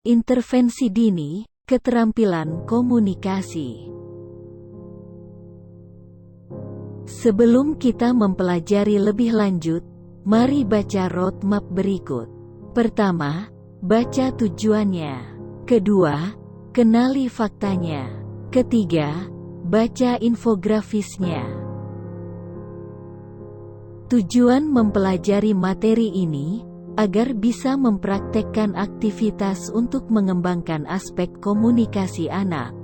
Intervensi dini, keterampilan komunikasi. Sebelum kita mempelajari lebih lanjut, mari baca roadmap berikut. Pertama, baca tujuannya. Kedua, kenali faktanya. Ketiga, baca infografisnya. Tujuan mempelajari materi ini agar bisa mempraktekkan aktivitas untuk mengembangkan aspek komunikasi anak.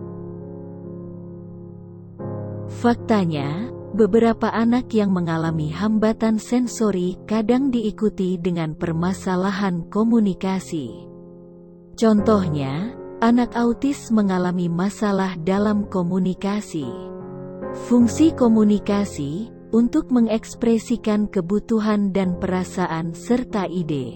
Faktanya, beberapa anak yang mengalami hambatan sensori kadang diikuti dengan permasalahan komunikasi. Contohnya, anak autis mengalami masalah dalam komunikasi. Fungsi komunikasi untuk mengekspresikan kebutuhan dan perasaan serta ide,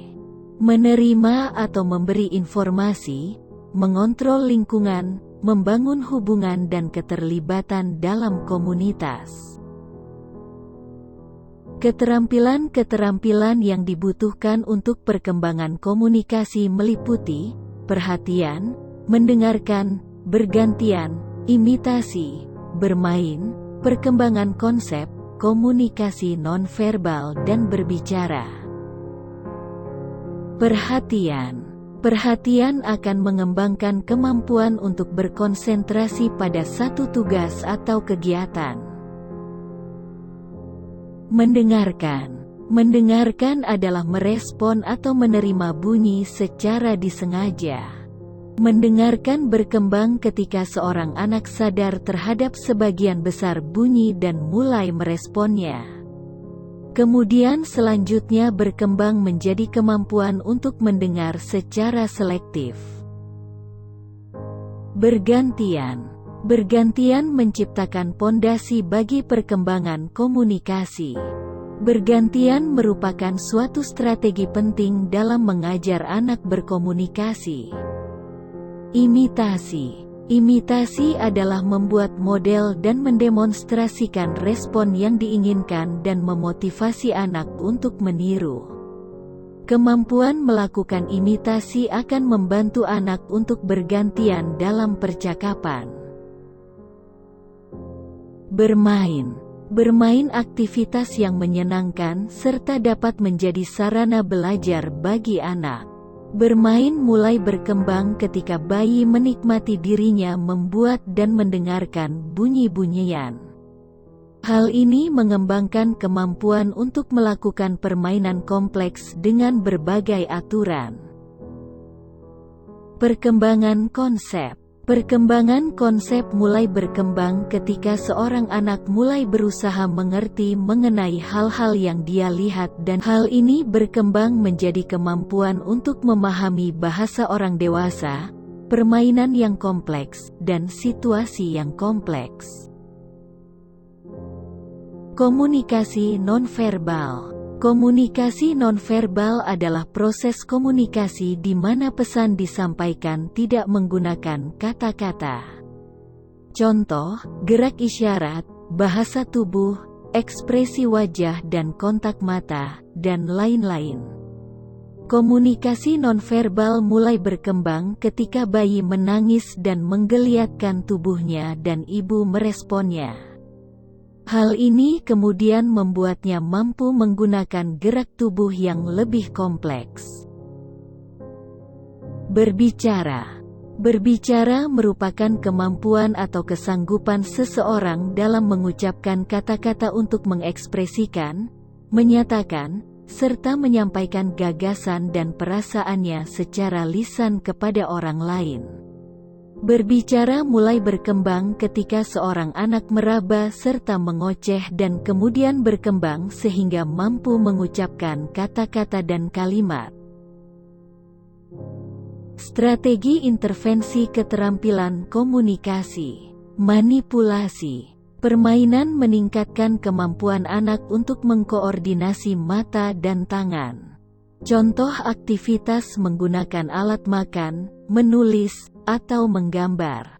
menerima atau memberi informasi, mengontrol lingkungan, membangun hubungan dan keterlibatan dalam komunitas. Keterampilan-keterampilan yang dibutuhkan untuk perkembangan komunikasi meliputi perhatian, mendengarkan, bergantian, imitasi, bermain, perkembangan konsep, komunikasi nonverbal dan berbicara. Perhatian. Perhatian akan mengembangkan kemampuan untuk berkonsentrasi pada satu tugas atau kegiatan. Mendengarkan. Mendengarkan adalah merespon atau menerima bunyi secara disengaja. Mendengarkan berkembang ketika seorang anak sadar terhadap sebagian besar bunyi dan mulai meresponnya. Kemudian selanjutnya berkembang menjadi kemampuan untuk mendengar secara selektif. Bergantian. Bergantian menciptakan pondasi bagi perkembangan komunikasi. Bergantian merupakan suatu strategi penting dalam mengajar anak berkomunikasi. Imitasi. Imitasi adalah membuat model dan mendemonstrasikan respon yang diinginkan dan memotivasi anak untuk meniru. Kemampuan melakukan imitasi akan membantu anak untuk bergantian dalam percakapan. Bermain. Bermain aktivitas yang menyenangkan serta dapat menjadi sarana belajar bagi anak. Bermain mulai berkembang ketika bayi menikmati dirinya membuat dan mendengarkan bunyi-bunyian. Hal ini mengembangkan kemampuan untuk melakukan permainan kompleks dengan berbagai aturan. Perkembangan konsep. Perkembangan konsep mulai berkembang ketika seorang anak mulai berusaha mengerti mengenai hal-hal yang dia lihat dan hal ini berkembang menjadi kemampuan untuk memahami bahasa orang dewasa, permainan yang kompleks, dan situasi yang kompleks. Komunikasi nonverbal. Komunikasi nonverbal adalah proses komunikasi di mana pesan disampaikan tidak menggunakan kata-kata. Contoh, gerak isyarat, bahasa tubuh, ekspresi wajah dan kontak mata, dan lain-lain. Komunikasi nonverbal mulai berkembang ketika bayi menangis dan menggeliatkan tubuhnya dan ibu meresponnya. Hal ini kemudian membuatnya mampu menggunakan gerak tubuh yang lebih kompleks. Berbicara. Berbicara merupakan kemampuan atau kesanggupan seseorang dalam mengucapkan kata-kata untuk mengekspresikan, menyatakan, serta menyampaikan gagasan dan perasaannya secara lisan kepada orang lain. Berbicara mulai berkembang ketika seorang anak meraba serta mengoceh dan kemudian berkembang sehingga mampu mengucapkan kata-kata dan kalimat. Strategi intervensi keterampilan komunikasi. Manipulasi. Permainan meningkatkan kemampuan anak untuk mengkoordinasi mata dan tangan. Contoh aktivitas menggunakan alat makan, menulis, atau menggambar.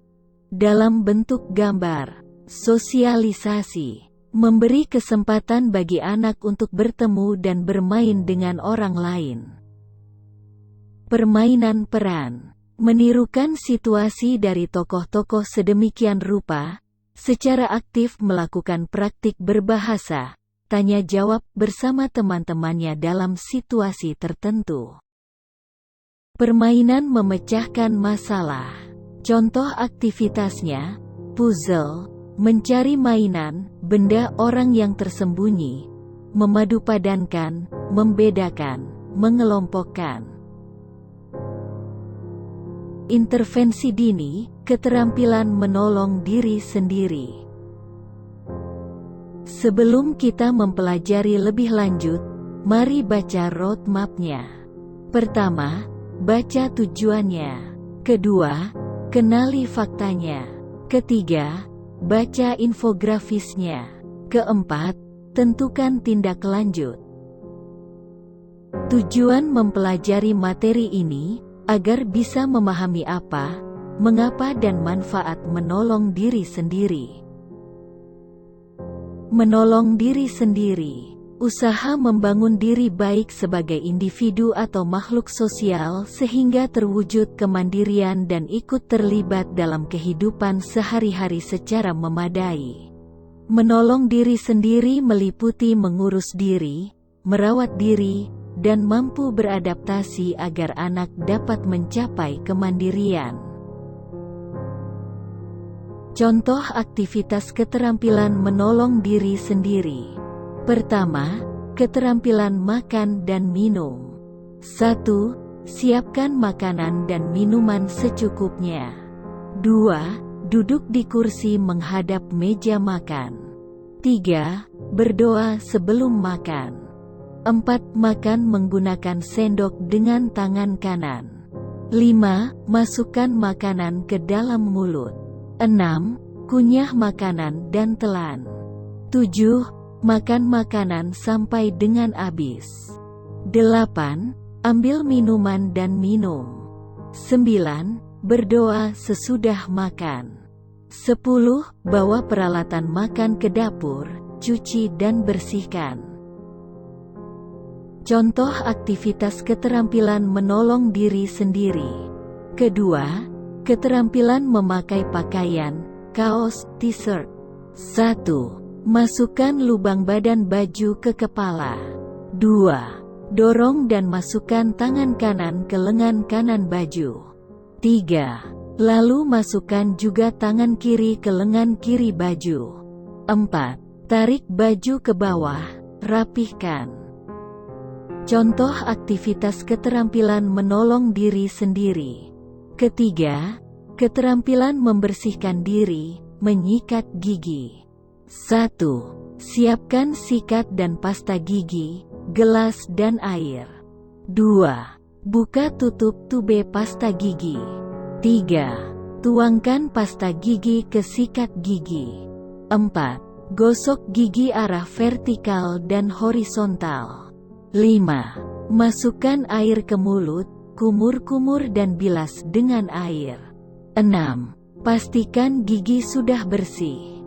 Dalam bentuk gambar. Sosialisasi. Memberi kesempatan bagi anak untuk bertemu dan bermain dengan orang lain. Permainan peran. Menirukan situasi dari tokoh-tokoh sedemikian rupa, secara aktif melakukan praktik berbahasa, tanya jawab bersama teman-temannya dalam situasi tertentu. Permainan memecahkan masalah. Contoh aktivitasnya, puzzle, mencari mainan, benda orang yang tersembunyi, memadupadankan, membedakan, mengelompokkan. Intervensi dini, keterampilan menolong diri sendiri. Sebelum kita mempelajari lebih lanjut, mari baca roadmap-nya. Pertama, baca tujuannya. Kedua, kenali faktanya. Ketiga, baca infografisnya. Keempat, tentukan tindak lanjut. Tujuan mempelajari materi ini, agar bisa memahami apa, mengapa dan manfaat menolong diri sendiri. Menolong diri sendiri. Usaha membangun diri baik sebagai individu atau makhluk sosial sehingga terwujud kemandirian dan ikut terlibat dalam kehidupan sehari-hari secara memadai. Menolong diri sendiri meliputi mengurus diri, merawat diri, dan mampu beradaptasi agar anak dapat mencapai kemandirian. Contoh aktivitas keterampilan menolong diri sendiri. Pertama, keterampilan makan dan minum. 1. Siapkan makanan dan minuman secukupnya. 2. Duduk di kursi menghadap meja makan. 3. Berdoa sebelum makan. 4. Makan menggunakan sendok dengan tangan kanan. 5. Masukkan makanan ke dalam mulut. 6. Kunyah makanan dan telan. 7. Makan makanan sampai dengan habis. 8. Ambil minuman dan minum. 9. Berdoa sesudah makan. 10. Bawa peralatan makan ke dapur, cuci dan bersihkan. Contoh aktivitas keterampilan menolong diri sendiri. Kedua, keterampilan memakai pakaian, kaos, t-shirt. 1. Masukkan lubang badan baju ke kepala. 2. Dorong dan masukkan tangan kanan ke lengan kanan baju. 3. Lalu masukkan juga tangan kiri ke lengan kiri baju. 4. Tarik baju ke bawah, rapihkan. Contoh aktivitas keterampilan menolong diri sendiri. Ketiga, keterampilan membersihkan diri, menyikat gigi. 1. Siapkan sikat dan pasta gigi, gelas dan air. 2. Buka tutup tube pasta gigi. 3. Tuangkan pasta gigi ke sikat gigi. 4. Gosok gigi arah vertikal dan horizontal. 5. Masukkan air ke mulut, kumur-kumur dan bilas dengan air. 6. Pastikan gigi sudah bersih.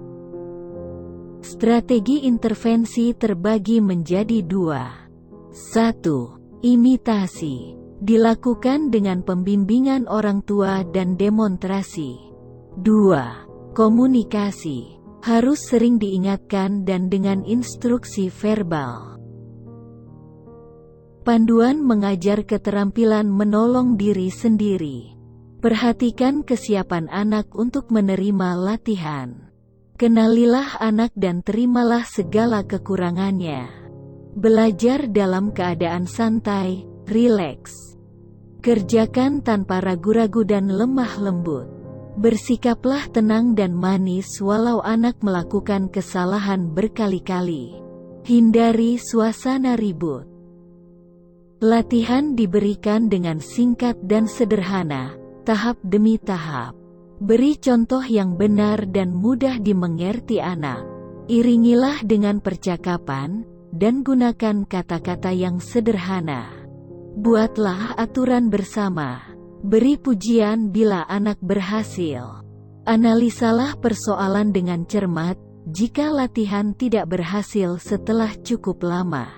Strategi intervensi terbagi menjadi 2. 1. Imitasi. Dilakukan dengan pembimbingan orang tua dan demonstrasi. 2. Komunikasi. Harus sering diingatkan dan dengan instruksi verbal. Panduan mengajar keterampilan menolong diri sendiri. Perhatikan kesiapan anak untuk menerima latihan. Kenalilah anak dan terimalah segala kekurangannya. Belajar dalam keadaan santai, rileks. Kerjakan tanpa ragu-ragu dan lemah lembut. Bersikaplah tenang dan manis walau anak melakukan kesalahan berkali-kali. Hindari suasana ribut. Latihan diberikan dengan singkat dan sederhana, tahap demi tahap. Beri contoh yang benar dan mudah dimengerti anak. Iringilah dengan percakapan, dan gunakan kata-kata yang sederhana. Buatlah aturan bersama. Beri pujian bila anak berhasil. Analisalah persoalan dengan cermat, jika latihan tidak berhasil setelah cukup lama.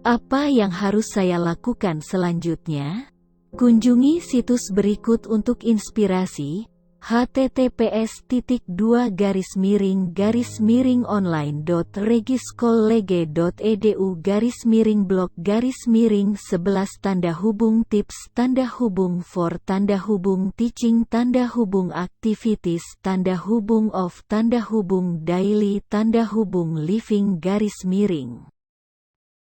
Apa yang harus saya lakukan selanjutnya? Kunjungi situs berikut untuk inspirasi: https://blog-mering-blog-tips-for-teaching-of-living-.